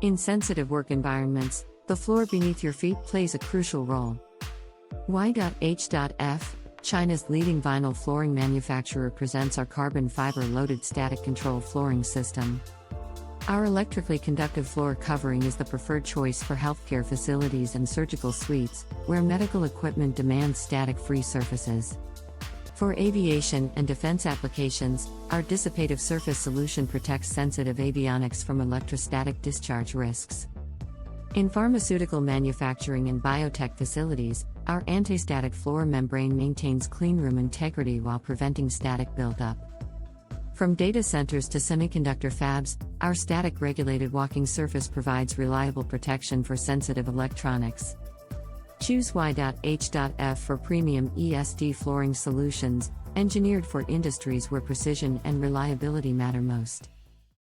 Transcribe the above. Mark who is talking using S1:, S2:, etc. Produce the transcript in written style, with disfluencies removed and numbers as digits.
S1: In sensitive work environments, the floor beneath your feet plays a crucial role. Y.H.F, China's leading vinyl flooring manufacturer, presents our carbon fiber loaded static control flooring system. Our electrically conductive floor covering is the preferred choice for healthcare facilities and surgical suites, where medical equipment demands static-free surfaces. For aviation and defense applications, our Dissipative surface solution protects sensitive avionics from electrostatic discharge risks. In pharmaceutical manufacturing and biotech facilities, our anti-static floor membrane maintains cleanroom integrity while preventing static buildup. From data centers to semiconductor fabs, our static-regulated walking surface provides reliable protection for sensitive electronics. Choose Y.H.F for premium ESD flooring solutions, engineered for industries where precision and reliability matter most.